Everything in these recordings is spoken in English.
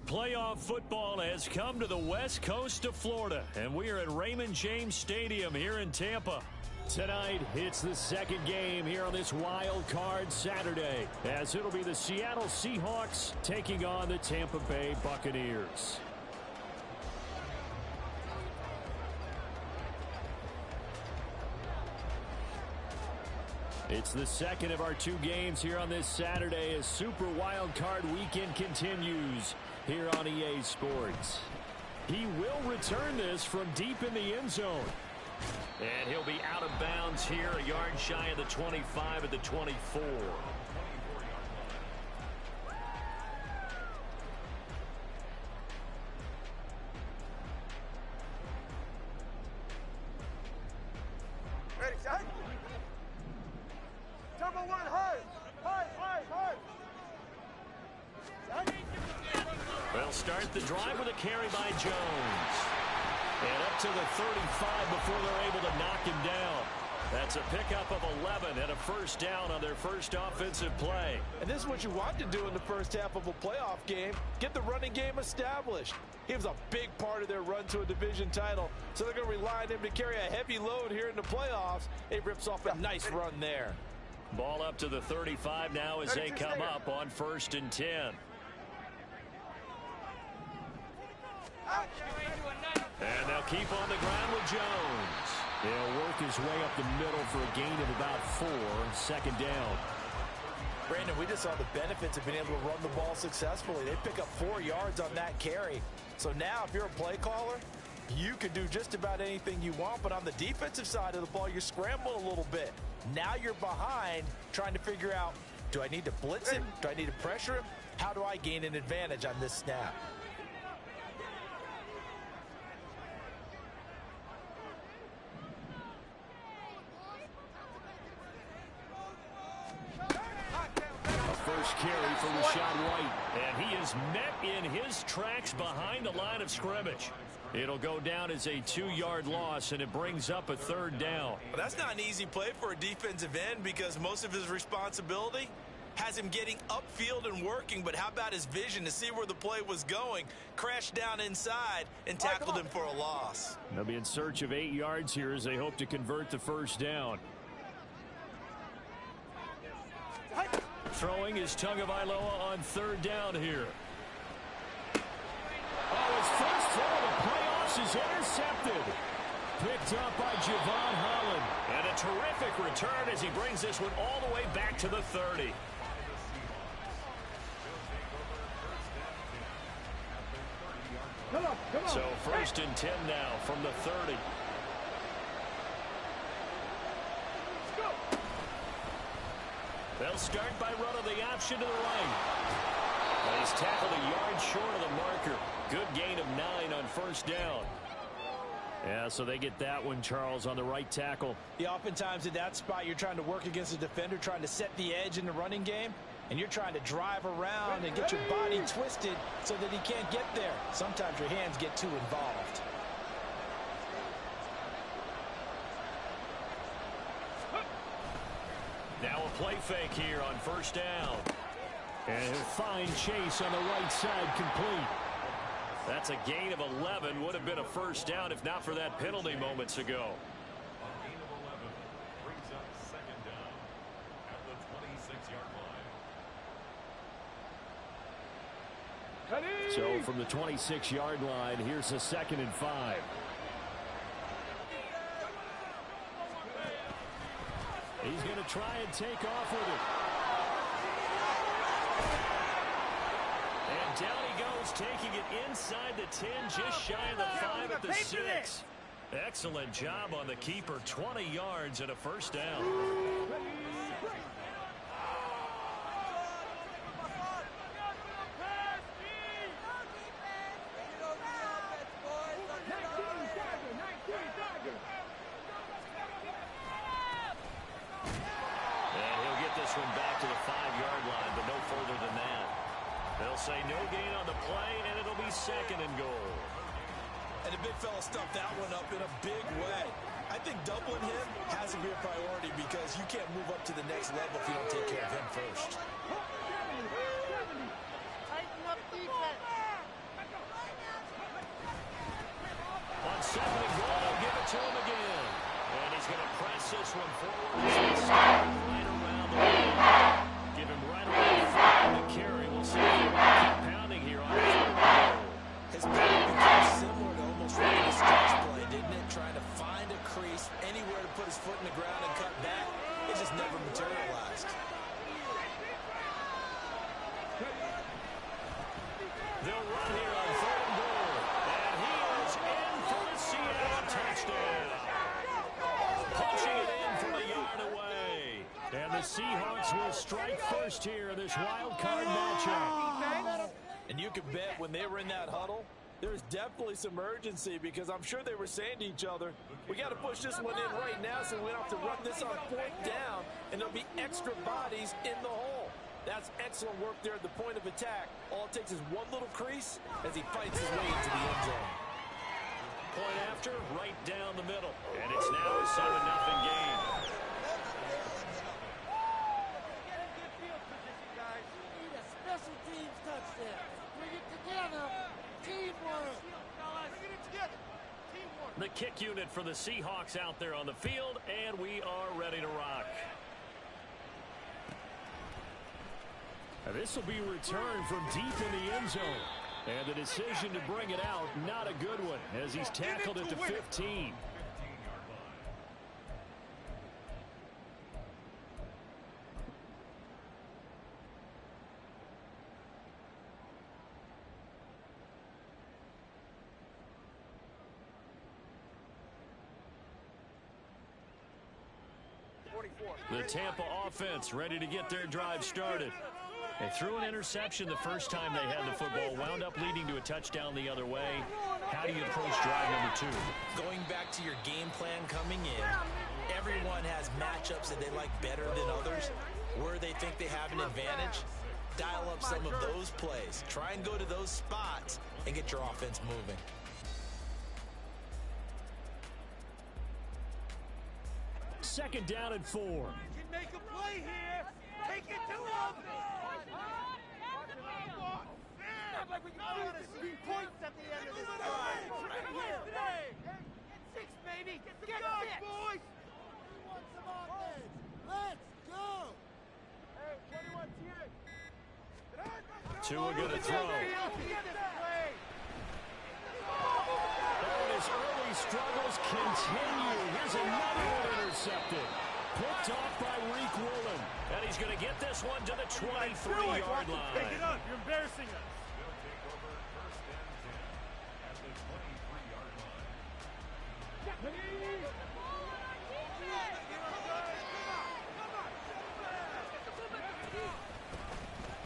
Playoff football has come to the west coast of Florida, and we are at Raymond James Stadium here in Tampa. Tonight, it's the second game here on this wild card Saturday, as it'll be the Seattle Seahawks taking on the Tampa Bay Buccaneers. It's the second of our two games here on this Saturday as Super Wild Card Weekend continues here on EA Sports. He will return this from deep in the end zone. And he'll be out of bounds here, a yard shy of the 25 at the 24. Ready, set. Number one, hard. They'll start the drive with a carry by Jones. And up to the 35 before they're able to knock him down. That's a pickup of 11 and a first down on their first offensive play. And this is what you want to do in the first half of a playoff game. Get the running game established. He was a big part of their run to a division title. So they're going to rely on him to carry a heavy load here in the playoffs. He rips off a nice run there. Ball up to the 35 now as they come up on 1st and 10. And they'll keep on the ground with Jones. He'll work his way up the middle for a gain of about 4, 2nd down. Brandon, we just saw the benefits of being able to run the ball successfully. They pick up 4 yards on that carry. So now if you're a play caller, you can do just about anything you want. But on the defensive side of the ball, you're scrambling a little bit. Now you're behind trying to figure out, do I need to blitz him? Do I need to pressure him? How do I gain an advantage on this snap? First carry for Rachaad White, and he is met in his tracks behind the line of scrimmage. It'll go down as a 2-yard loss, and it brings up a 3rd down. Well, that's not an easy play for a defensive end because most of his responsibility has him getting upfield and working, but how about his vision to see where the play was going, crashed down inside, and tackled him for a loss. They'll be in search of 8 yards here as they hope to convert the first down. Throwing is Tagovailoa on 3rd down here. Oh, his first throw of the playoffs is intercepted. Picked up by Javon Holland. And a terrific return as he brings this one all the way back to the 30. Come on. So 1st and 10 now from the 30. They'll start by running the option to the right. And he's tackled a yard short of the marker. Good gain of 9 on 1st down. Yeah, so they get that one, Charles, on the right tackle. Yeah, oftentimes in that spot, you're trying to work against a defender, trying to set the edge in the running game, and you're trying to drive around and get your body twisted so that he can't get there. Sometimes your hands get too involved. Now a play fake here on 1st down. And he'll find Chase on the right side complete. That's a gain of 11. Would have been a first down if not for that penalty moments ago. A gain of 11 brings up 2nd down at the 26-yard line. So from the 26-yard line, here's a 2nd and 5. He's going to try and take off with it. And down he goes, taking it inside the 10, just shy of the 5 at the 6. Excellent job on the keeper. 20 yards and a first down. This one back to the 5-yard line, but no further than that. They'll say no gain on the play, and it'll be 2nd and goal. And the big fella stuffed that one up in a big way. I think doubling him has to be a priority because you can't move up to the next level if you don't take care of him first. Tighten up defense. Seahawks will strike first here in this wild card matchup. And you can bet when they were in that huddle, there's definitely some urgency because I'm sure they were saying to each other, we got to push this one in right now so we don't have to run this on 4th down, and there'll be extra bodies in the hole. That's excellent work there at the point of attack. All it takes is one little crease as he fights his way into the end zone. Point after, right down the middle. And it's now a 7-0 game. Special teams touchdown. Bring it together. Teamwork. Bring it together. Teamwork. The kick unit for the Seahawks out there on the field, and we are ready to rock. This will be returned from deep in the end zone. And the decision to bring it out, not a good one, as he's tackled at the 15. The Tampa offense ready to get their drive started. They threw an interception the first time they had the football, wound up leading to a touchdown the other way. How do you approach drive number 2? Going back to your game plan coming in, everyone has matchups that they like better than others. Where they think they have an advantage, dial up some of those plays. Try and go to those spots and get your offense moving. Second down and 4. You can make a play here. Take it to him. Like we got 3 points at the end of this drive. Right here. Get 6, baby. Get 6, boys. We want some offense. Let's go. Hey, 21 here. Tua going to throw. And his early struggles continue. Here's another one intercepted. Picked off by Reek Woolen. And he's going to get this one to the 23-yard line. Pick it up. You're embarrassing us.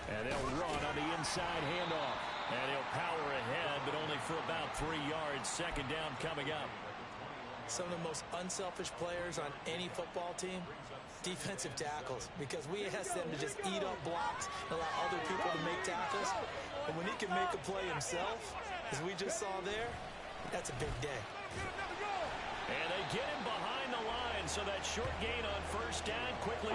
And they'll run on the inside handoff. And he'll power ahead, but only for about 3 yards. Second down coming up. Some of the most unselfish players on any football team, defensive tackles, because we ask them to just eat up blocks and allow other people to make tackles. And when he can make a play himself, as we just saw there, that's a big day. And they get him behind the line, so that short gain on first down quickly.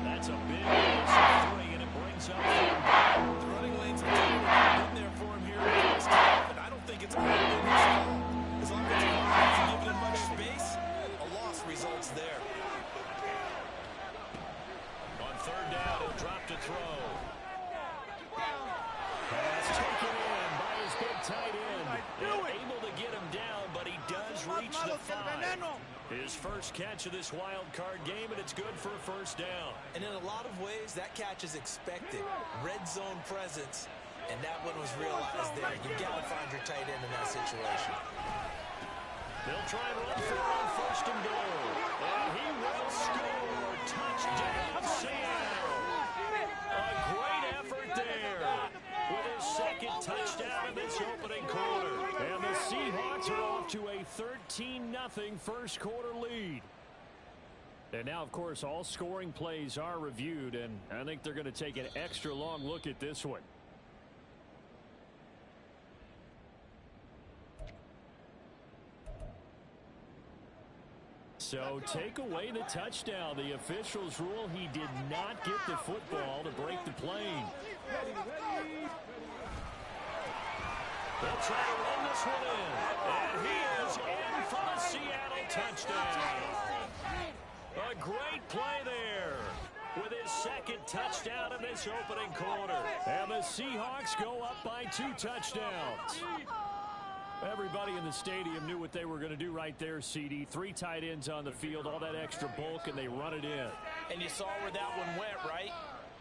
That's a big loss of 3, and it brings up the running lanes have been there for him here in the first half, and I don't think it's going to be his fault. As long as he's not giving him much space, a loss results there. On third down, he'll drop to throw. Pass taken in by his big tight end. Able to get him down, but he does reach the 5. His first catch of this wild card game, and it's good for a first down. And in a lot of ways, that catch is expected. Red zone presence, and that one was realized there. You got to find your tight end in that situation. They'll try and run for on first and goal. And he will score. Touchdown, Seattle. A great effort there with his second touchdown in this opening quarter. And the Seahawks are off to a 13-0 first quarter lead. And now, of course, all scoring plays are reviewed, and I think they're going to take an extra long look at this one. So take away the touchdown. The officials rule he did not get the football to break the plane. They'll try to run this one in. And he is in for the Seattle touchdown. A great play there with his second touchdown in this opening quarter. And the Seahawks go up by 2 touchdowns. Everybody in the stadium knew what they were going to do right there, CD. 3 tight ends on the field, all that extra bulk, and they run it in. And you saw where that one went, right?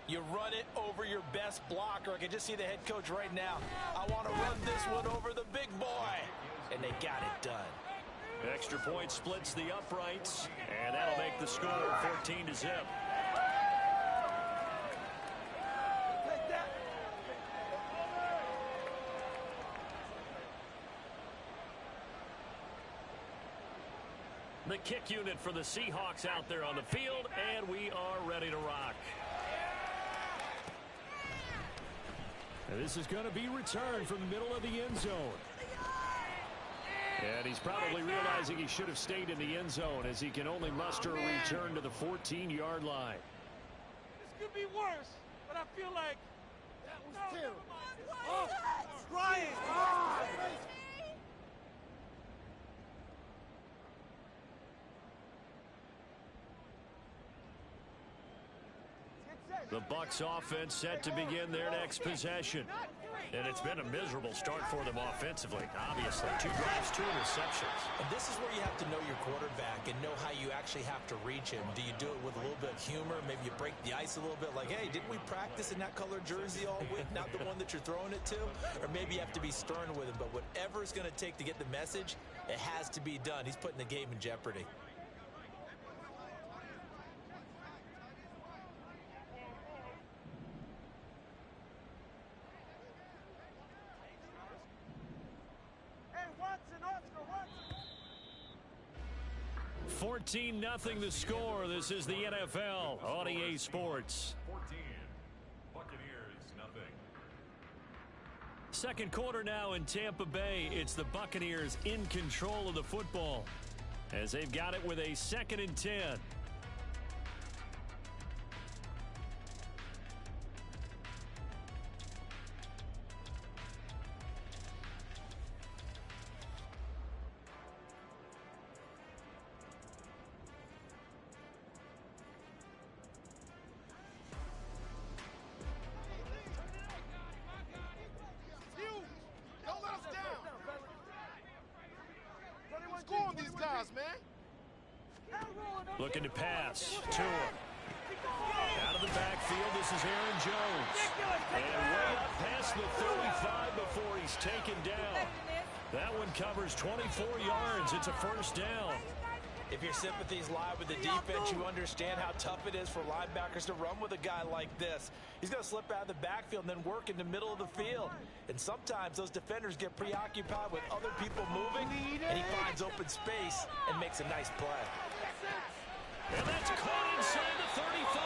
You run it over your best blocker. I can just see the head coach right now. I want to run this one over the big boy. And they got it done. Extra point splits the uprights, and that'll make the score 14-0. The kick unit for the Seahawks out there on the field, and we are ready to rock. And this is going to be returned from the middle of the end zone. And he's probably realizing he should have stayed in the end zone as he can only muster a return to the 14-yard line. This could be worse, but I feel like That was terrible. oh, trying. Ah! The Bucs offense set to begin their next possession. And it's been a miserable start for them offensively. Obviously, 2 drives, 2 interceptions. And this is where you have to know your quarterback and know how you actually have to reach him. Do you do it with a little bit of humor? Maybe you break the ice a little bit like, hey, didn't we practice in that color jersey all week? Not the one that you're throwing it to? Or maybe you have to be stern with him. But whatever it's going to take to get the message, it has to be done. He's putting the game in jeopardy. 14-0 the score. This is the NFL on EA Sports. 14. Buccaneers, nothing. Second quarter now in Tampa Bay. It's the Buccaneers in control of the football as they've got it with a 2nd and 10. Looking to pass. Tua. Out of the backfield, this is Aaron Jones. And way up past the 35 before he's taken down. That one covers 24 yards. It's a first down. If your sympathies lie with the defense, you understand how tough it is for linebackers to run with a guy like this. He's going to slip out of the backfield and then work in the middle of the field. And sometimes those defenders get preoccupied with other people moving, and he finds open space and makes a nice play. And that's caught inside the 35.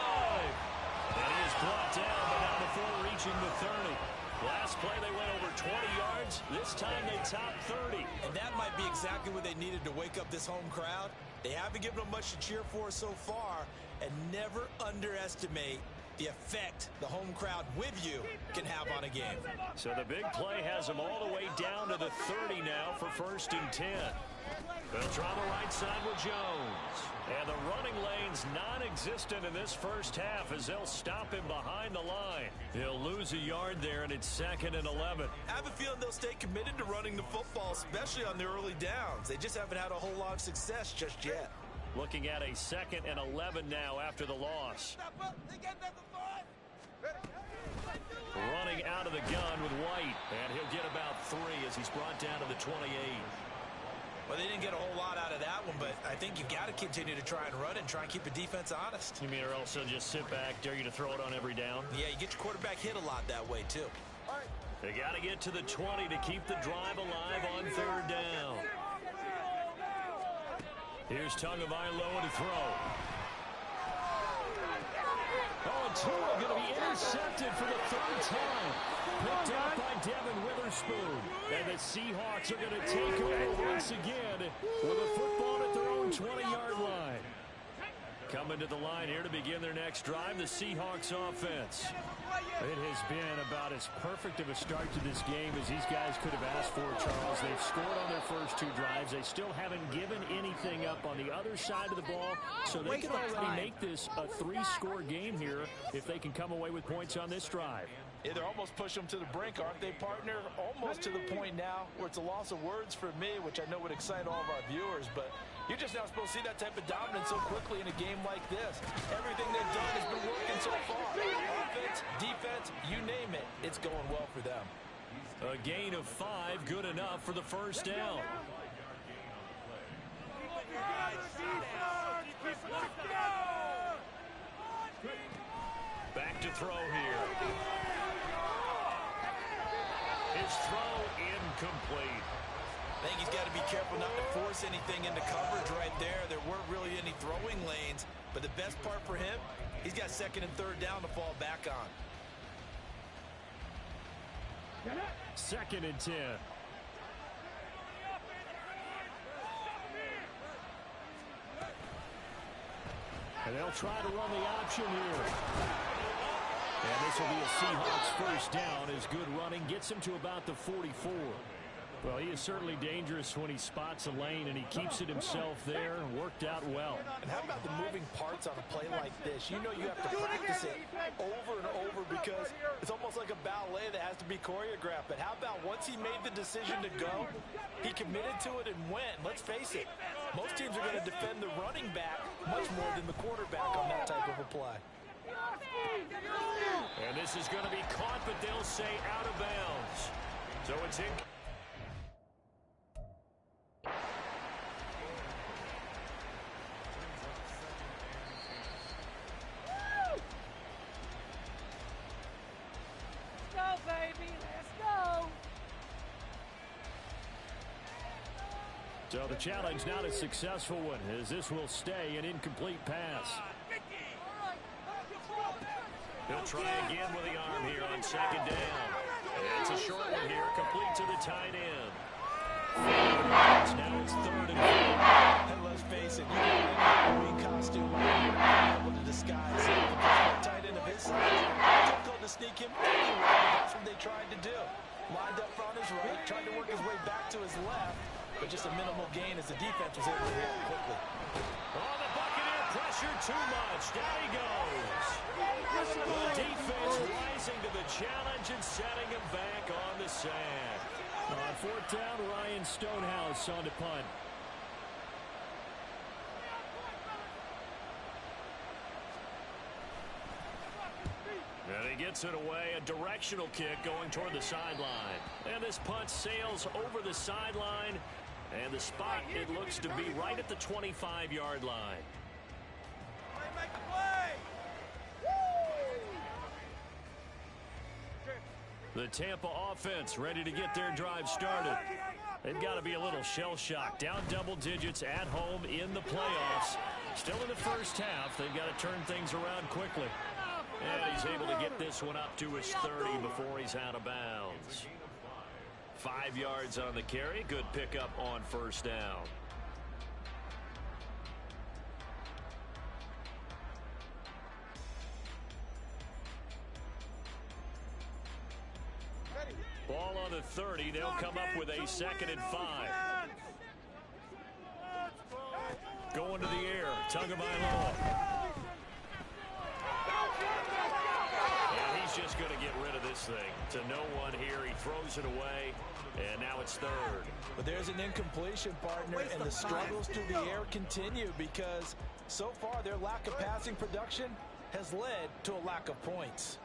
And he is brought down, but not before reaching the 30. Last play, they went over 20 yards. This time, they topped 30. And that might be exactly what they needed to wake up this home crowd. They haven't given them much to cheer for so far. And never underestimate the effect the home crowd with you can have on a game. So the big play has them all the way down to the 30 now for 1st and 10. They'll try the right side with Jones. And the running lane's non-existent in this first half as they'll stop him behind the line. He'll lose a yard there, and it's 2nd and 11. I have a feeling they'll stay committed to running the football, especially on the early downs. They just haven't had a whole lot of success just yet. Looking at a 2nd and 11 now after the loss. Running out of the gun with White, and he'll get about 3 as he's brought down to the 28. Well, they didn't get a whole lot out of that one, but I think you've got to continue to try and run and try and keep the defense honest. You mean or else they'll just sit back, dare you to throw it on every down? Yeah, you get your quarterback hit a lot that way, too. They got to get to the 20 to keep the drive alive on 3rd down. Here's Tagovailoa to throw. Oh, and Tua going to be intercepted for the 3rd time. Picked out by Devin Witherspoon. And the Seahawks are going to take over once again with a football at their own 20-yard line. Coming to the line here to begin their next drive, the Seahawks offense. It has been about as perfect of a start to this game as these guys could have asked for, Charles. They've scored on their first 2 drives. They still haven't given anything up on the other side of the ball, so they can already make this a 3-score game here if they can come away with points on this drive. Yeah, they're almost pushing them to the brink, aren't they, partner? Almost to the point now where it's a loss of words for me, which I know would excite all of our viewers, but you're just not supposed to see that type of dominance so quickly in a game like this. Everything they've done has been working so far. Offense, defense, you name it, it's going well for them. A gain of 5, good enough for the first down. Back to throw here. His throw incomplete. I think he's got to be careful not to force anything into coverage right there. There weren't really any throwing lanes, but the best part for him, he's got second and third down to fall back on. 2nd and 10. And they'll try to run the option here. And this will be a Seahawks first down as good running gets him to about the 44. Well, he is certainly dangerous when he spots a lane, and he keeps it himself there and worked out well. And how about the moving parts on a play like this? You know you have to practice it over and over because it's almost like a ballet that has to be choreographed. But how about once he made the decision to go, he committed to it and went. Let's face it, most teams are going to defend the running back much more than the quarterback on that type of a play. And this is going to be caught, but they'll say out of bounds. So it's in. So the challenge not a successful one, as this will stay an incomplete pass. He'll try again with the arm here on 2nd down. And it's a short one here, complete to the tight end. Now it's 3rd and 4. And let's face it, you can get a Halloween costume able to disguise him. The tight end of his size, difficult to sneak him anywhere. That's what they tried to do. Lined up on his right, tried to work his way back to his left, but just a minimal gain as the defense was able to react quickly. Oh, the Buccaneer pressure too much. Down he goes. The defense rising to the challenge and setting him back on the sack. On 4th down, Ryan Stonehouse on to punt. And he gets it away, a directional kick going toward the sideline. And this punt sails over the sideline, and the spot, it looks to be right at the 25-yard line. The Tampa offense ready to get their drive started. They've got to be a little shell-shocked. Down double digits at home in the playoffs. Still in the first half. They've got to turn things around quickly. And he's able to get this one up to his 30 before he's out of bounds. 5 yards on the carry. Good pickup on 1st down. Ball on the 30. They'll come up with a 2nd and 5. Going to the air. Tagovailoa. And he's just going to get rid of this thing. To no one here. He throws it away. And now it's 3rd. But there's an incompletion, partner, and the struggles through the air continue because so far their lack of passing production has led to a lack of points.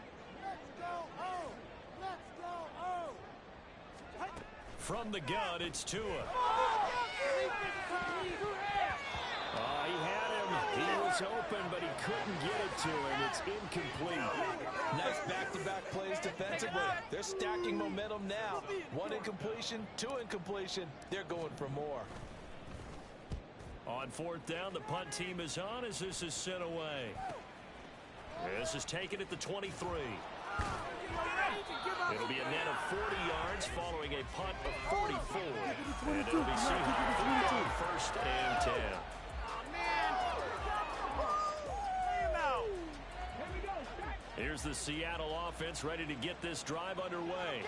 From the gun, it's Tua. He had him. He was open, but he couldn't get it to him. It's incomplete. Nice back-to-back plays defensively. They're stacking momentum now. 1 incompletion, 2 incompletion. They're going for more. On 4th down, the punt team is on as this is sent away. This is taken at the 23. It'll be a net of 40 yards following a punt of 44. And it'll be Seahawks 1st and 10. Here's the Seattle offense ready to get this drive underway.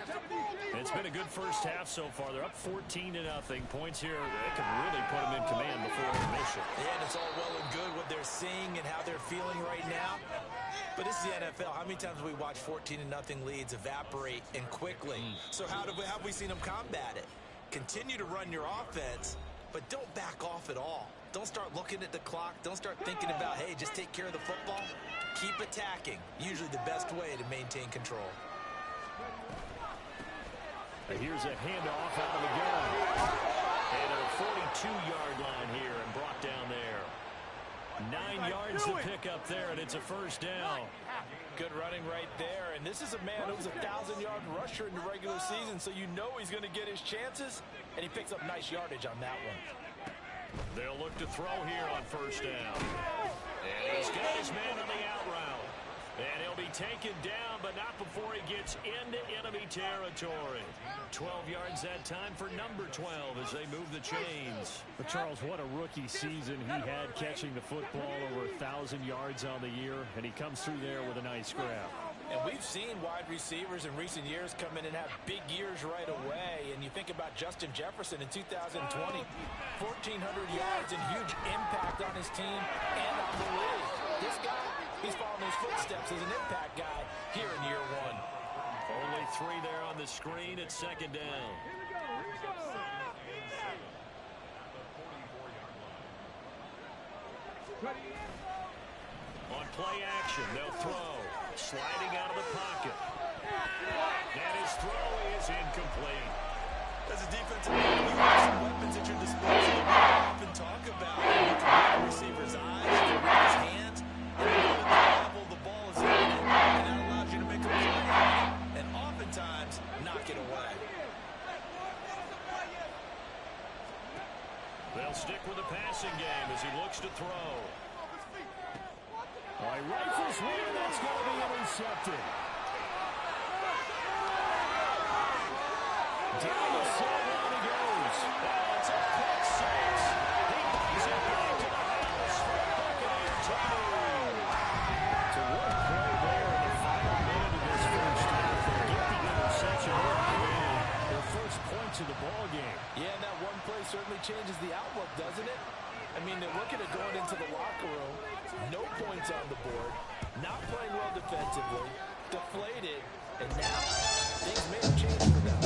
It's been a good first half so far. They're up 14-0. Points here that can really put them in command before intermission. Yeah, and it's all well and good what they're seeing and how they're feeling right now. But this is the NFL. How many times have we watched 14-0 leads evaporate and quickly? So how have we seen them combat it? Continue to run your offense, but don't back off at all. Don't start looking at the clock. Don't start thinking about, hey, just take care of the football. Keep attacking. Usually the best way to maintain control. Here's a handoff out of the gun. And a 42-yard line here and brought down there. 9 yards to pick up there, and it's a 1st down. Good running right there. And this is a man who's a 1,000-yard rusher in the regular season, so you know he's going to get his chances, and he picks up nice yardage on that one. They'll look to throw here on first down. And he's got his man on the out route. And he'll be taken down, but not before he gets into enemy territory. 12 yards that time for number 12 as they move the chains. But Charles, what a rookie season he had, catching the football over 1,000 yards on the year, and he comes through there with a nice grab. And we've seen wide receivers in recent years come in and have big years right away. And you think about Justin Jefferson in 2020, 1,400 yards and huge impact on his team and on the league. This guy, he's following his footsteps as an impact guy here in year one. Only 3 there on the screen at second down. On play action, they'll throw. Sliding out of the pocket. And his throw is incomplete. As a defensive player, you have some weapons at your disposal. You often talk about you can read the receiver's eyes, you can read his hands, and you know at that level the ball is in it, and that allows you to make a play on it, and oftentimes knock it away. They'll stick with the passing game as he looks to throw. All right, rifles one, that's going to be intercepted. Down the sideline he goes. It's a pick six. He brings it back to the house for a Buccaneer touchdown. So what a play there in the final minute of this first half. They get the interception early, their first points of the ball game. Yeah, and that one play certainly changes the outlook, doesn't it? I mean, they're looking at going into the locker room, no points on the board, not playing well defensively, deflated, and now things may have changed for them.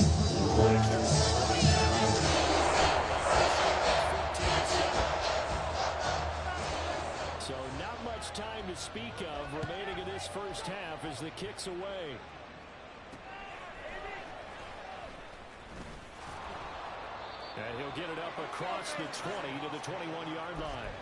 So not much time to speak of remaining in this first half as the kick's away. And he'll get it up across the 20 to the 21-yard line.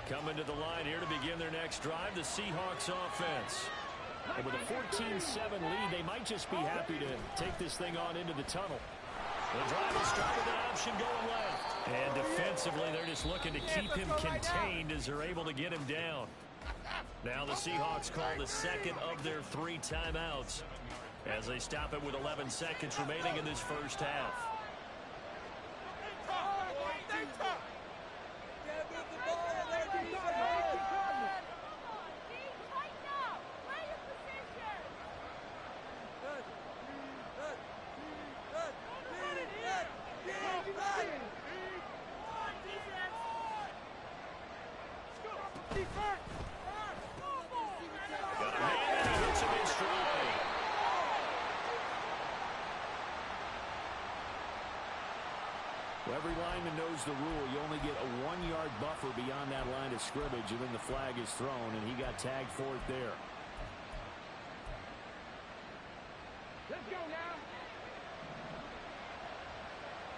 Coming to the line here to begin their next drive, the Seahawks offense. And with a 14-7 lead, they might just be happy to take this thing on into the tunnel. The drive will start with an option going left. And defensively, they're just looking to keep him contained as they're able to get him down. Now the Seahawks call the second of their 3 timeouts as they stop it with 11 seconds remaining in this first half. Every lineman knows the rule. You only get a 1-yard buffer beyond that line of scrimmage, and then the flag is thrown, and he got tagged for it there. Let's go now.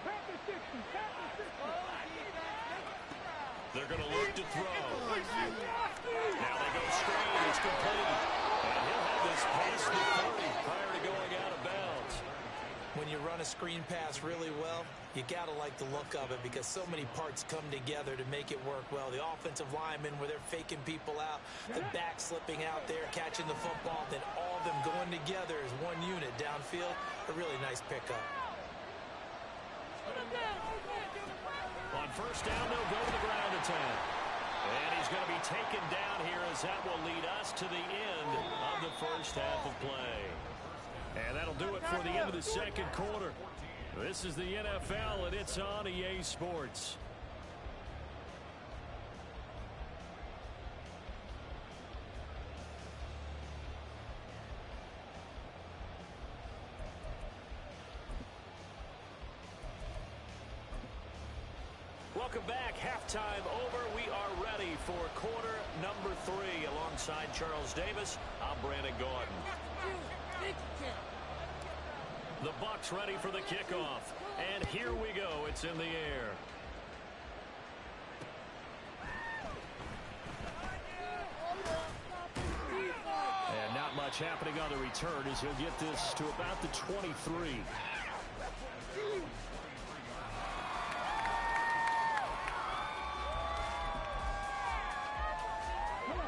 Tap the 60. Tap the 60. They're going to look to throw. Now they go straight. It's complete. And he'll have this past the 30 prior to going out of bounds. When you run a screen pass really well, you got to like the look of it because so many parts come together to make it work well. The offensive linemen where they're faking people out, the back slipping out there, catching the football, then all of them going together as one unit downfield. A really nice pickup. On first down, they'll go to the ground attack. And he's going to be taken down here as that will lead us to the end of the first half of play. And that'll do it for the end of the second quarter. This is the NFL, and it's on EA Sports. Welcome back. Halftime over. We are ready for quarter number 3. Alongside Charles Davis, I'm Brandon Gaudin. The Bucs ready for the kickoff. And here we go. It's in the air. And not much happening on the return as he'll get this to about the 23.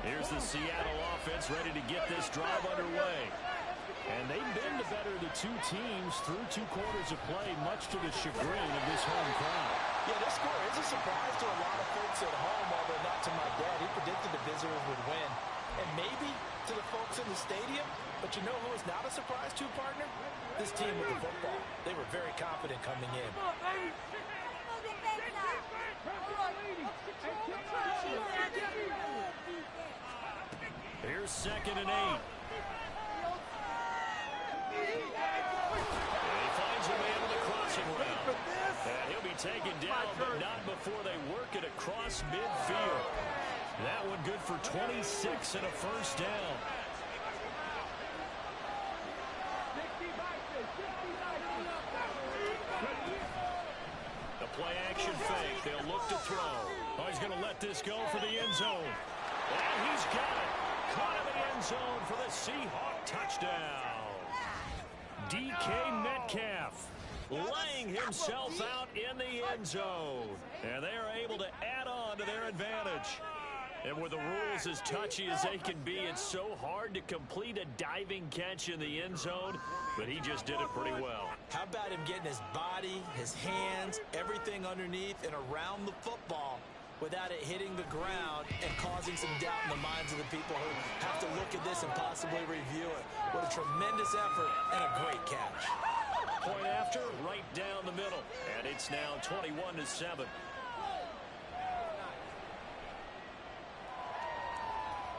Here's the Seattle offense ready to get this drive underway. And they've been the better of the two teams through 2 quarters of play, much to the chagrin of this home crowd. Yeah, this score is a surprise to a lot of folks at home, although not to my dad. He predicted the visitors would win. And maybe to the folks in the stadium. But you know who is not a surprise to, partner? This team with the football. They were very confident coming in. Come on, baby. Here's 2nd and 8. And he finds a man in the crossing route. And he'll be taken down, but not before they work it across midfield. That one good for 26 and a first down. The play action fake. They'll look to throw. Oh, he's going to let this go for the end zone. And he's got it. Caught in the end zone for the Seahawk touchdown. DK Metcalf laying himself out in the end zone. And they are able to add on to their advantage. And with the rules as touchy as they can be, it's so hard to complete a diving catch in the end zone, but he just did it pretty well. How about him getting his body, his hands, everything underneath and around the football without it hitting the ground and causing some doubt in the minds of the people who have to look at this and possibly review it. What a tremendous effort and a great catch. Point after, right down the middle. And it's now 21-7.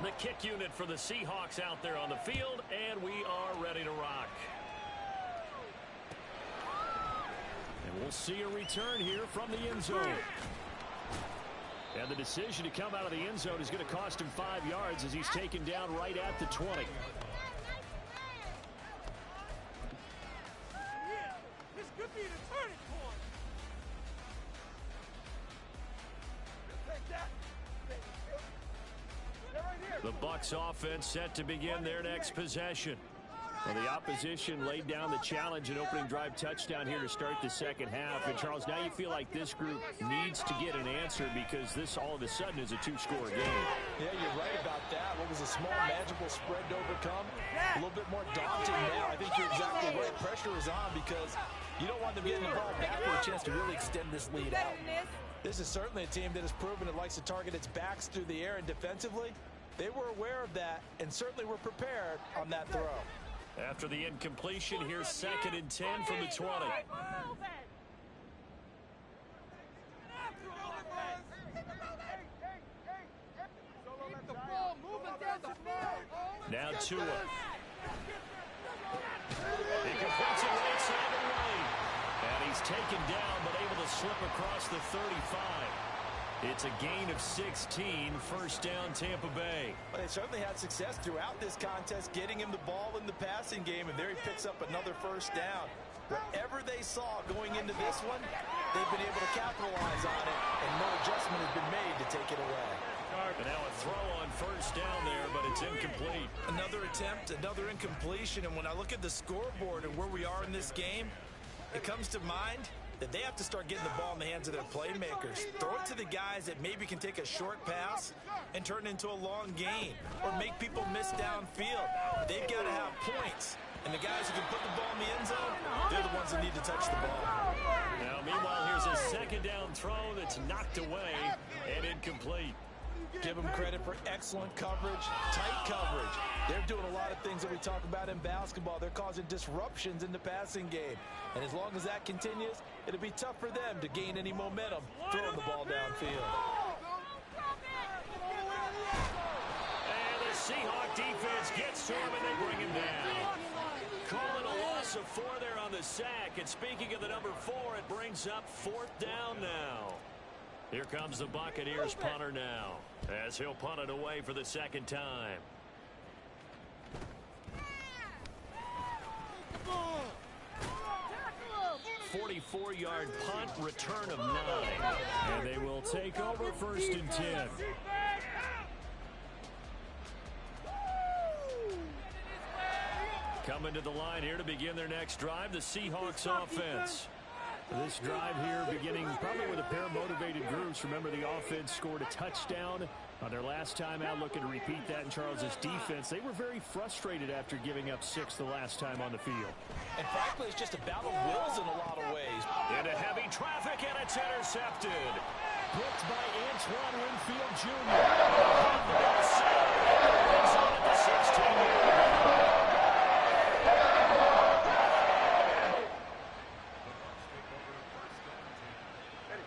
The kick unit for the Seahawks out there on the field, and we are ready to rock. And we'll see a return here from the end zone. And the decision to come out of the end zone is going to cost him 5 yards as he's taken down right at the 20. This could be the turning point. Take that. The Bucs offense set to begin their next possession. Well, the opposition laid down the challenge and opening drive touchdown here to start the second half. And, Charles, now you feel like this group needs to get an answer because this all of a sudden is a 2-score game. Yeah, you're right about that. What was a small, manageable spread to overcome, a little bit more daunting now. I think you're exactly right. Pressure is on because you don't want them getting the ball back for a chance to really extend this lead out. This is certainly a team that has proven it likes to target its backs through the air, and defensively, they were aware of that and certainly were prepared on that throw. After the incompletion, here's 2nd and 10 from the 20. Now Tua. He completes it right side of the lane. And he's taken down, but able to slip across the 35. It's a gain of 16, first down Tampa Bay. Well, they certainly had success throughout this contest, getting him the ball in the passing game, and there he picks up another first down. Whatever they saw going into this one, they've been able to capitalize on it, and no adjustment has been made to take it away. And now a throw on first down there, but it's incomplete. Another attempt, another incompletion, and when I look at the scoreboard and where we are in this game, it comes to mind that they have to start getting the ball in the hands of their playmakers. Throw it to the guys that maybe can take a short pass and turn it into a long gain or make people miss downfield. They've got to have points. And the guys who can put the ball in the end zone, they're the ones that need to touch the ball. Now, meanwhile, here's a second down throw that's knocked away and incomplete. Give them credit for excellent coverage, tight coverage. They're doing a lot of things that we talk about in basketball. They're causing disruptions in the passing game. And as long as that continues, it'll be tough for them to gain any momentum throwing the ball downfield. And the Seahawk defense gets to him and they bring him down. Calling a loss of 4 there on the sack. And speaking of the number 4, it brings up 4th down now. Here comes the Buccaneers punter now, as he'll punt it away for the second time. 44-yard punt, return of 9. And they will take over 1st and 10. Coming to the line here to begin their next drive, the Seahawks offense. This drive here beginning probably with a pair of motivated groups. Remember, the offense scored a touchdown on their last time out, looking to repeat that in Charles's defense. They were very frustrated after giving up 6 the last time on the field. And frankly, it's just a battle of wills in a lot of ways. Into heavy traffic, and it's intercepted. Blocked by Antoine Winfield Jr. The ball set. It's on at the 16-yard line.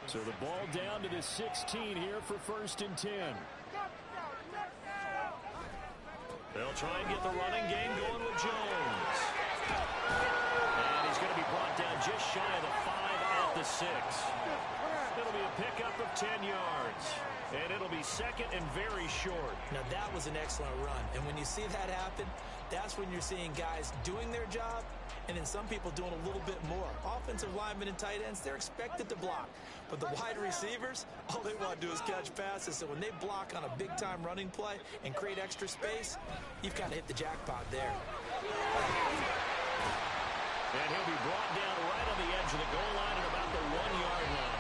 So the ball down to the 16 here for 1st and 10. They'll try and get the running game going with Jones. And he's going to be brought down just shy of the 5 at the 6. It'll be a pickup of 10 yards. And it'll be 2nd and very short. Now that was an excellent run. And when you see that happen, that's when you're seeing guys doing their job and then some people doing a little bit more. Offensive linemen and tight ends, they're expected to block. But the wide receivers, all they want to do is catch passes. So when they block on a big-time running play and create extra space, you've got to hit the jackpot there. And he'll be brought down right on the edge of the goal line at about the 1-yard line.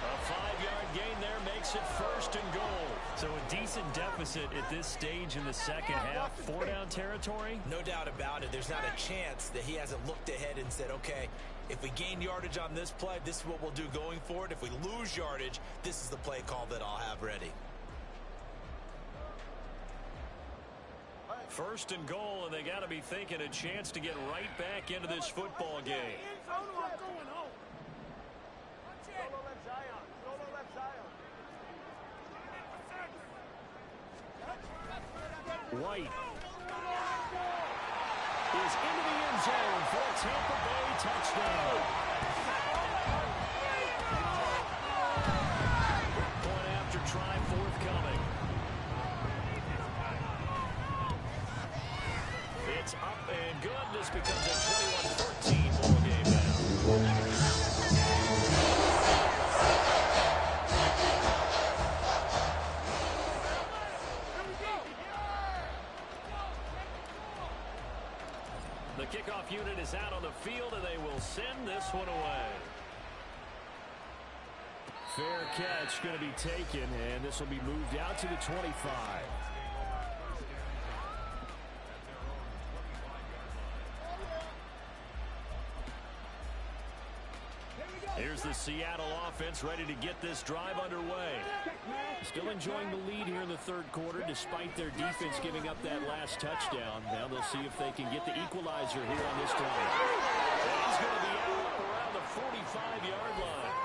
A 5-yard gain there makes it 1st and goal. So a decent deficit at this stage in the second half. 4-down territory? No doubt about it. There's not a chance that he hasn't looked ahead and said, okay, if we gain yardage on this play, this is what we'll do going forward. If we lose yardage, this is the play call that I'll have ready. 1st and goal, and they got to be thinking a chance to get right back into this football game. White is into the end zone for a Tampa Bay touchdown. Point after try forthcoming. It's up and good. This becomes a 21-14 ball game now. The kickoff unit is out on the field, and they will send this one away. Fair catch going to be taken, and this will be moved out to the 25. Here's the Seattle offense ready to get this drive underway. Still enjoying the lead here in the 3rd quarter despite their defense giving up that last touchdown. Now they'll see if they can get the equalizer here on this drive. And he's going to be out around the 45-yard line.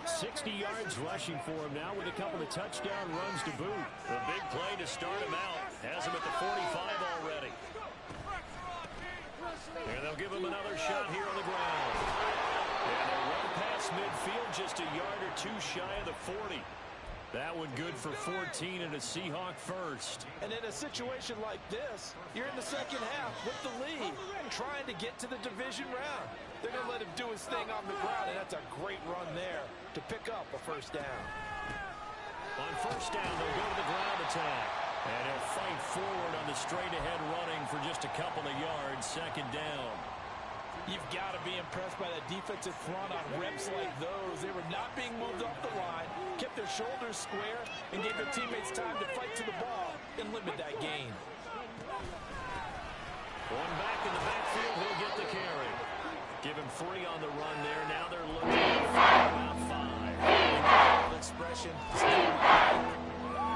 60 yards rushing for him now with a couple of touchdown runs to boot. A big play to start him out. Has him at the 45 already. And they'll give him another shot here on the ground. And they run past midfield just a yard or 2 shy of the 40. That one good for 14 and a Seahawk first. And in a situation like this, you're in the second half with the lead, trying to get to the division round. They're going to let him do his thing on the ground, and that's a great run there to pick up a 1st down. On 1st down, they'll go to the ground attack. And he'll fight forward on the straight-ahead running for just a couple of yards, 2nd down. You've got to be impressed by that defensive front on reps like those. They were not being moved up the line, kept their shoulders square, and gave their teammates time to fight to the ball and limit that gain. One back in the backfield, he'll get the carry. Give him 3 on the run there. Now they're looking at about 5. Expression. It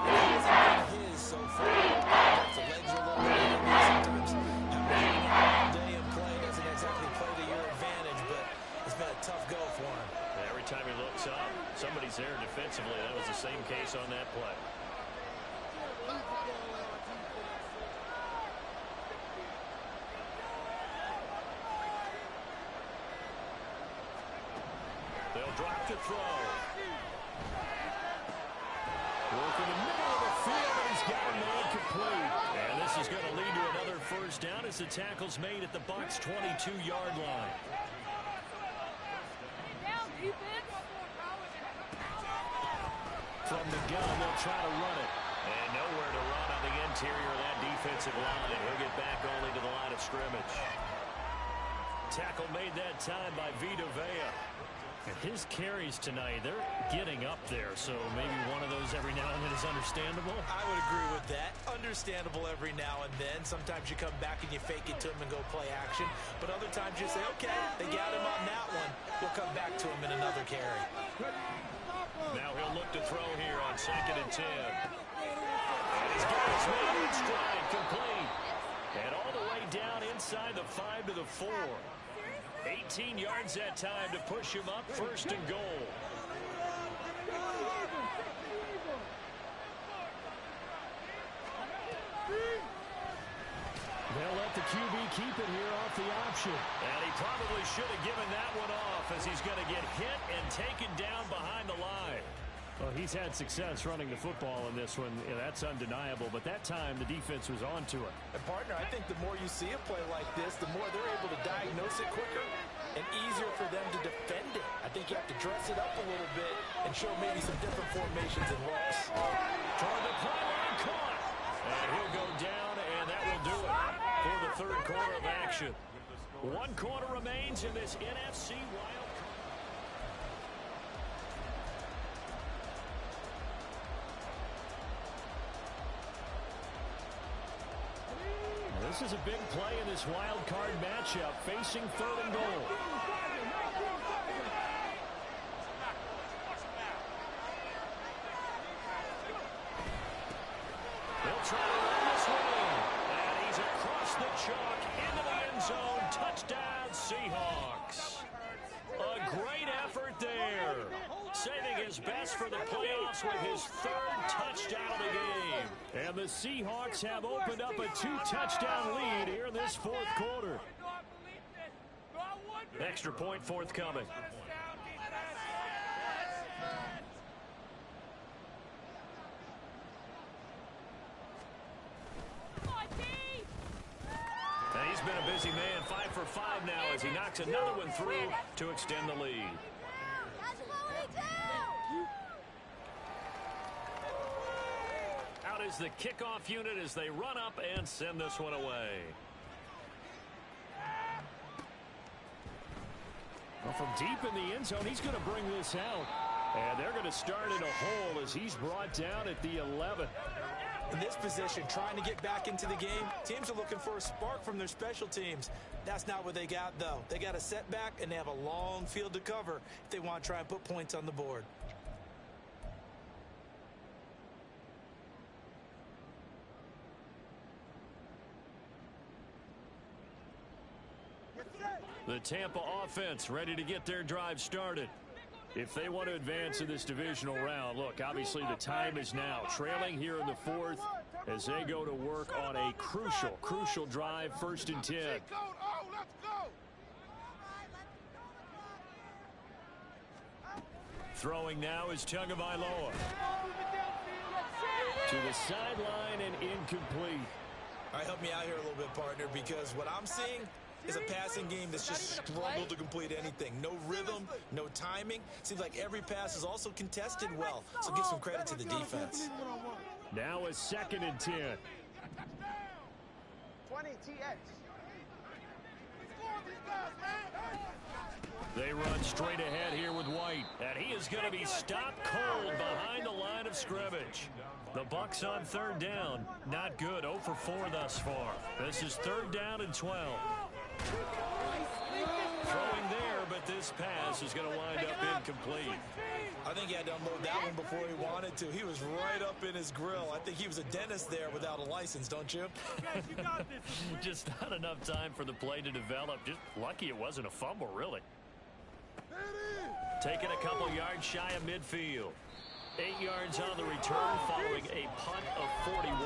hasn't been his so far. The legs are a little bit sometimes. Having all day in play doesn't exactly play to your advantage, but it's been a tough go for him. Every time he looks up, somebody's there defensively. That was the same case on that play. They'll drop to throw. Work in the middle of the field, and he's got a man complete. And this is going to lead to another 1st down as the tackle's made at the Bucs' 22-yard line. From the gun, they'll try to run it. And nowhere to run on the interior of that defensive line. He'll get back only to the line of scrimmage. Tackle made that time by Vita Vea. And his carries tonight, they're getting up there, so maybe one of those every now and then is understandable. I would agree with that. Understandable every now and then. Sometimes you come back and you fake it to him and go play action. But other times you say, okay, they got him on that one. We'll come back to him in another carry. Now he'll look to throw here on 2nd and 10. And he's got his man in stride, complete. And all the way down inside the 5 to the 4. 18 yards that time to push him up, 1st and goal. They'll let the QB keep it here off the option. And he probably should have given that one off as he's going to get hit and taken down behind the line. Well, he's had success running the football in this one. Yeah, that's undeniable. But that time, the defense was on to it. And, partner, I think the more you see a play like this, the more they're able to diagnose it quicker and easier for them to defend it. I think you have to dress it up a little bit and show maybe some different formations and looks. Toward the pylon, caught. And he'll go down, and that will do it for the 3rd quarter of action. 1 quarter remains in this NFC wild. This is a big play in this wild card matchup, facing 3rd and goal. They'll try to run this one in. And he's across the chalk into the end zone. Touchdown, Seahawks. A great effort there. Saving his best for the playoffs with his 3rd touchdown of the game. And the Seahawks have opened up a 2-touchdown lead here in this 4th quarter. Extra point forthcoming. And he's been a busy man, 5 for 5 now as he knocks another one through to extend the lead. Out is the kickoff unit as they run up and send this one away. Well, from deep in the end zone, he's going to bring this out. And they're going to start in a hole as he's brought down at the 11. In this position, trying to get back into the game, teams are looking for a spark from their special teams. That's not what they got, though. They got a setback, and they have a long field to cover if they want to try and put points on the board. The Tampa offense ready to get their drive started. If they want to advance in this divisional round, look, obviously the time is now. Trailing here in the 4th as they go to work on a crucial drive, 1st and 10. Throwing now is Tagovailoa. To the sideline and incomplete. All right, help me out here a little bit, partner, because what I'm seeing is a passing game that's just struggled to complete anything. No rhythm, no timing. Seems like every pass is also contested well. So give some credit to the defense. Now a 2nd and 10. 20 TX. They run straight ahead here with White. And he is going to be stopped cold behind the line of scrimmage. The Bucs on 3rd down. Not good. 0 for 4 thus far. This is 3rd down and 12. Throwing there, but this pass is going to wind up incomplete. I think he had to unload that one before he wanted to. He was right up in his grill. I think he was a dentist there without a license, don't you? Just not enough time for the play to develop. Just lucky it wasn't a fumble, really. Taking a couple yards shy of midfield. 8 yards on the return following a punt of 41.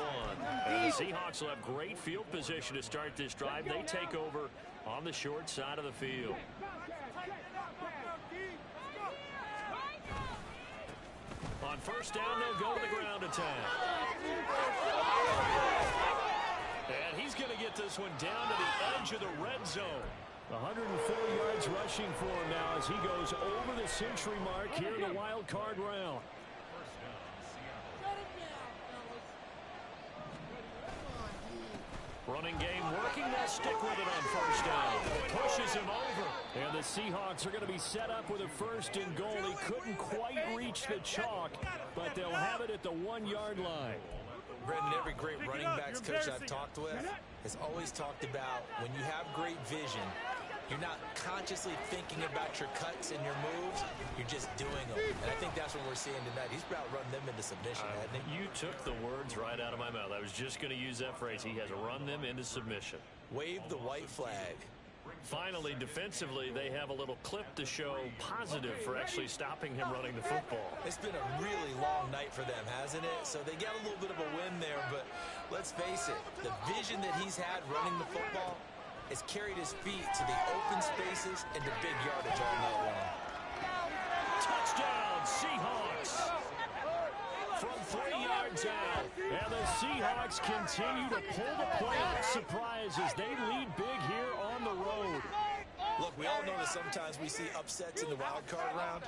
And the Seahawks will have great field position to start this drive. They take over on the short side of the field. On 1st down, they'll go to the ground attack. And he's going to get this one down to the edge of the red zone. 104 yards rushing for him now as he goes over the century mark here in the wild card round. Shut him down, fellas. Come on, D. Running game working. They'll stick with it on first down. Pushes him over. And the Seahawks are going to be set up with a first and goal. He couldn't quite reach the chalk, but they'll have it at the 1-yard line. Brendan, every great running backs coach I've talked with has always talked about when you have great vision, you're not consciously thinking about your cuts and your moves, you're just doing them. And I think that's what we're seeing tonight. He's about run them into submission, hasn't he? You took the words right out of my mouth. I was just going to use that phrase. He has run them into submission. Wave the white flag. Finally, defensively, they have a little clip to show positive for actually stopping him running the football. It's been a really long night for them, hasn't it? So they got a little bit of a win there, but let's face it, the vision that he's had running the football has carried his feet to the open spaces and to big yardage all night long. Touchdown, Seahawks! From 3 yards out. And the Seahawks continue to pull the playoff surprise as they lead big here on the road. Look, we all know that sometimes we see upsets in the wild card round,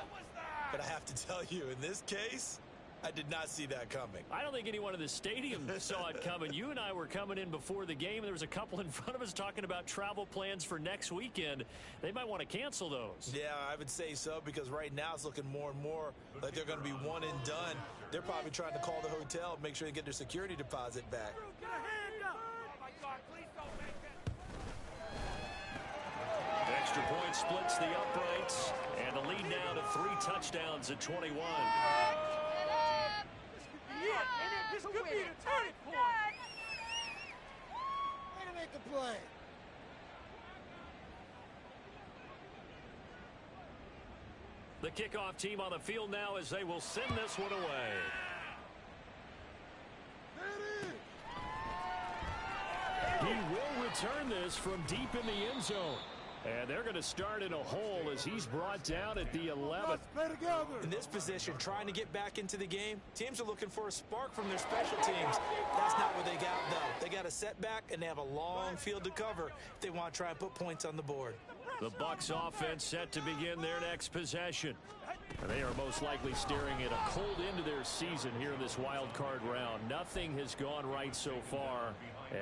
but I have to tell you, in this case, I did not see that coming. I don't think anyone in the stadium saw it coming. You and I were coming in before the game. There was a couple in front of us talking about travel plans for next weekend. They might want to cancel those. Yeah, I would say so, because right now it's looking more and more like they're going to be one and done. They're probably trying to call the hotel and make sure they get their security deposit back. Get a hand up! Oh my God, please don't make it! Extra point splits the uprights. And the lead now to 3 touchdowns at 21. This could be the turning point! Way to make a play. The kickoff team on the field now as they will send this one away. He will return this from deep in the end zone. And they're going to start in a hole as he's brought down at the 11th. Let's play together. In this position, trying to get back into the game, teams are looking for a spark from their special teams. That's not what they got, though. They got a setback, and they have a long field to cover if they want to try and put points on the board. The Bucs offense set to begin their next possession. And they are most likely staring at a cold end to their season here in this wild card round. Nothing has gone right so far,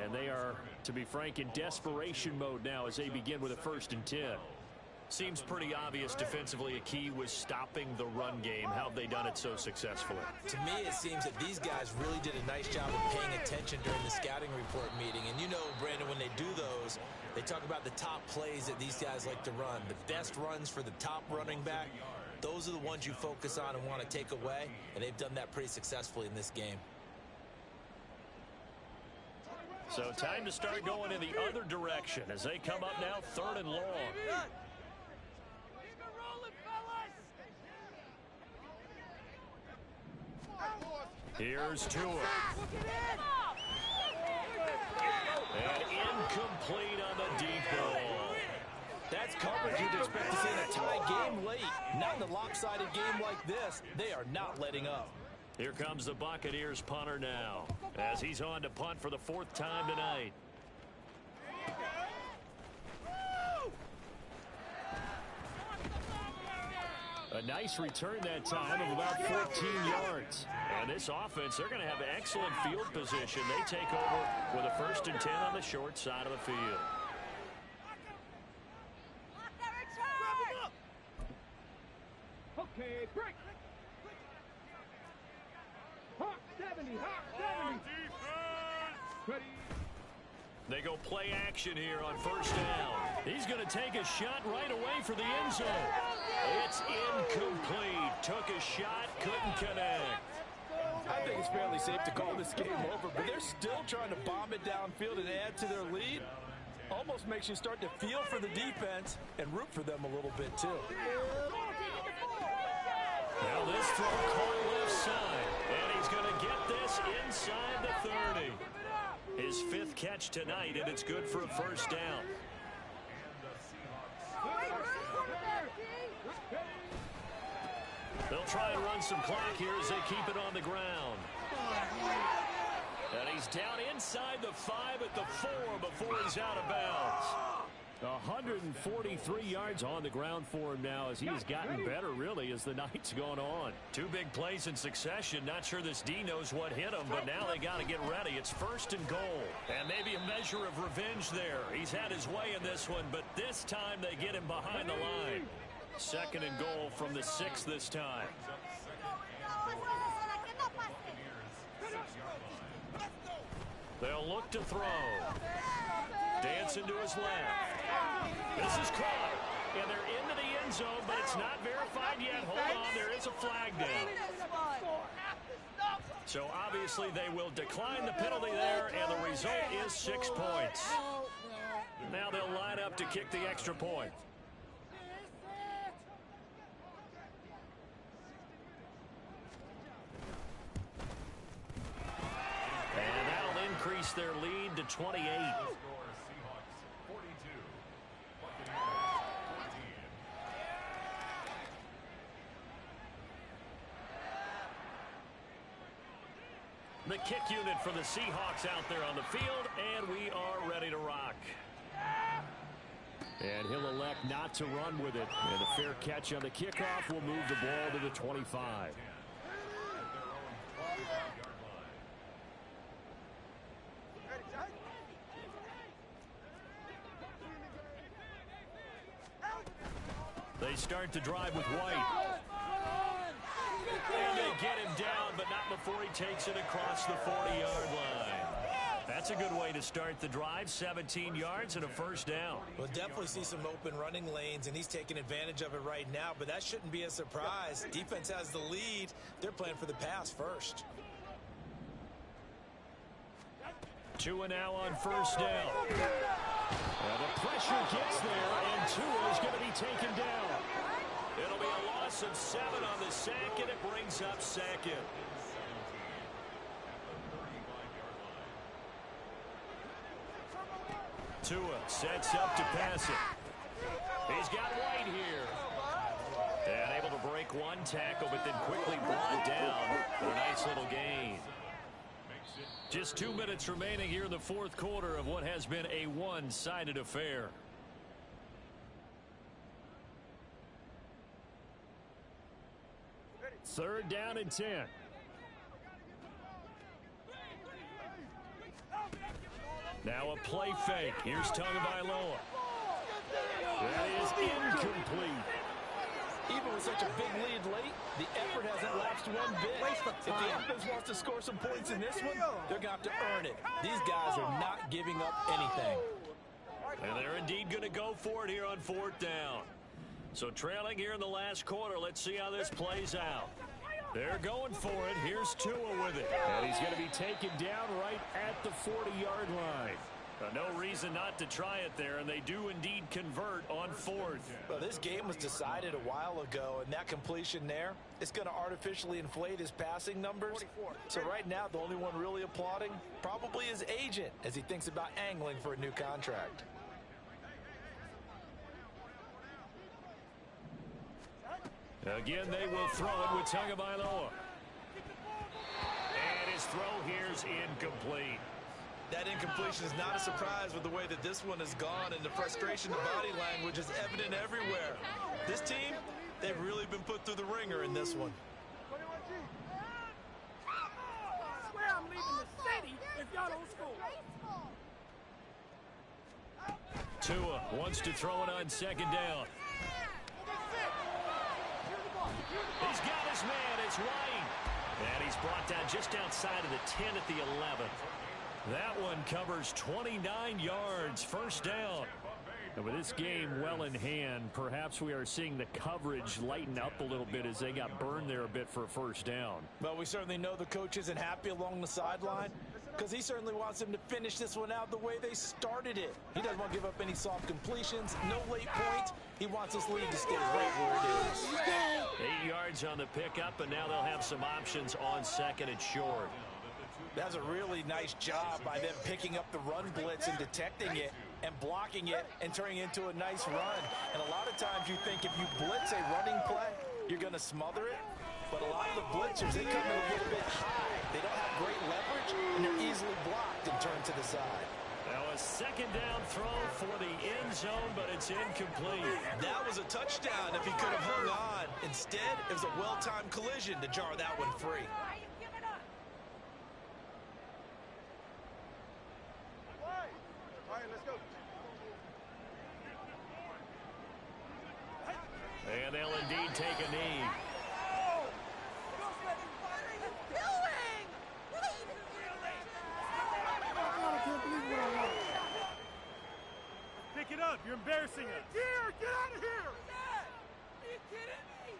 and they are, to be frank, in desperation mode now as they begin with a 1st and 10. Seems pretty obvious defensively a key was stopping the run game. How have they done it so successfully? To me, it seems that these guys really did a nice job of paying attention during the scouting report meeting. And you know, Brandon, when they do those, they talk about the top plays that these guys like to run. The best runs for the top running back, those are the ones you focus on and want to take away. And they've done that pretty successfully in this game. So time to start going in the other direction as they come up now 3rd and long. Keep it rolling, fellas! Here's Tua. And incomplete on the deep ball. That's coverage you'd expect to see in a tie game late. Not in a lopsided game like this. They are not letting up. Here comes the Buccaneers punter now as he's on to punt for the 4th time tonight. A nice return that time of about 14 yards. And this offense, they're going to have excellent field position. They take over with a 1st and 10 on the short side of the field. Okay, break! Hawk 70, Hawk 70! Ready? They go play action here on 1st down. He's going to take a shot right away for the end zone. It's incomplete. Took a shot, couldn't connect. I think it's fairly safe to call this game over, but they're still trying to bomb it downfield and add to their lead. Almost makes you start to feel for the defense and root for them a little bit, too. Now this throw caught left side, and he's going to get this inside the 30. His 5th catch tonight, and it's good for a 1st down. They'll try and run some clock here as they keep it on the ground. And he's down inside the 5 at the 4 before he's out of bounds. 143 yards on the ground for him now as he has gotten better, really, as the night's gone on. Two big plays in succession. Not sure this D knows what hit him, but now they got to get ready. It's 1st and goal. And maybe a measure of revenge there. He's had his way in this one, but this time they get him behind the line. 2nd and goal from the 6 this time. They'll look to throw. Dancing to his left. This is caught. And they're into the end zone, but it's not verified yet. Hold on, there is a flag down. So obviously they will decline the penalty there, and the result is 6 points. Now they'll line up to kick the extra point. And that'll increase their lead to 28. The kick unit for the Seahawks out there on the field, and we are ready to rock. And he'll elect not to run with it. And a fair catch on the kickoff will move the ball to the 25. They start to drive with White. And they get him down, but not before he takes it across the 40-yard line. That's a good way to start the drive. 17 yards and a 1st down. We'll definitely see some open running lanes, and he's taking advantage of it right now, but that shouldn't be a surprise. Defense has the lead. They're playing for the pass first. Tua now on 1st down. And the pressure gets there, and Tua is going to be taken down. It'll be a loss of 7 on the sack, and it brings up 2nd. Tua sets up to pass it. He's got White here. And able to break one tackle, but then quickly brought down for a nice little gain. Just 2 minutes remaining here in the 4th quarter of what has been a one-sided affair. Third down and 10. Now a play fake. Here's Tagovailoa. That is incomplete. Even with such a big lead late, the effort hasn't lapsed one bit. If the offense wants to score some points in this one, they're going to have to earn it. These guys are not giving up anything. And they're indeed going to go for it here on 4th down. So trailing here in the last quarter, let's see how this plays out. They're going for it. Here's Tua with it. And he's going to be taken down right at the 40-yard line. No reason not to try it there, and they do indeed convert on 4th. Well, this game was decided a while ago, and that completion there is going to artificially inflate his passing numbers. So right now, the only one really applauding probably his agent as he thinks about angling for a new contract. Again, they will throw it with Tagovailoa. And his throw here's incomplete. That incompletion is not a surprise with the way that this one has gone, and the frustration, the body language is evident everywhere. This team, they've really been put through the ringer in this one. I swear I'm leaving the city if y'all don't score. Tua wants to throw it on 2nd down. He's got his man. It's White. And he's brought down just outside of the 10 at the 11. That one covers 29 yards. 1st down. And with this game well in hand, perhaps we are seeing the coverage lighten up a little bit as they got burned there a bit for a 1st down. Well, we certainly know the coach isn't happy along the sideline because he certainly wants them to finish this one out the way they started it. He doesn't want to give up any soft completions, no late points. He wants this lead to stay right where it is. 8 yards on the pickup, and now they'll have some options on 2nd and short. That's a really nice job by them picking up the run blitz and detecting it and blocking it and turning it into a nice run. And a lot of times you think if you blitz a running play, you're going to smother it. But a lot of the blitzers, they come in a little bit high. They don't have great leverage, and they're easily blocked and turned to the side. Now a second down throw for the end zone, but it's incomplete. That was a touchdown if he could have hung on. Instead, it was a well-timed collision to jar that one free. Why you giving up? All right, let's go. And they'll indeed take a knee. Pick it up. You're embarrassing us. Here, get out of here. Are you kidding me?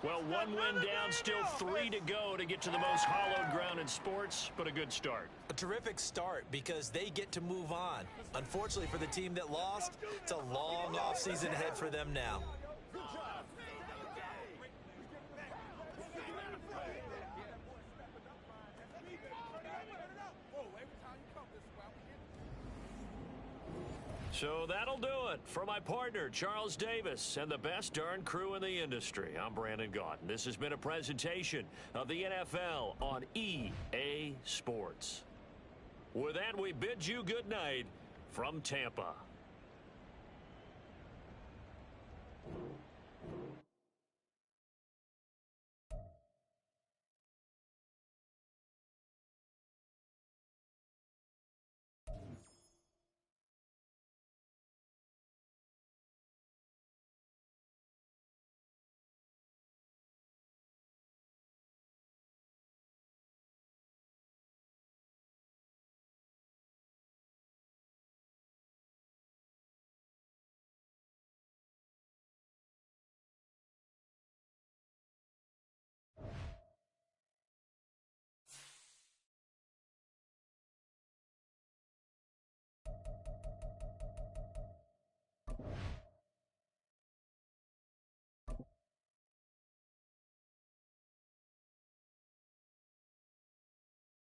Well, one win down, still 3 to go to get to the most hallowed ground in sports, but a good start. A terrific start because they get to move on. Unfortunately for the team that lost, it's a long offseason ahead for them now. So that'll do it for my partner, Charles Davis, and the best darn crew in the industry. I'm Brandon Gaudin. This has been a presentation of the NFL on EA Sports. With that, we bid you good night from Tampa.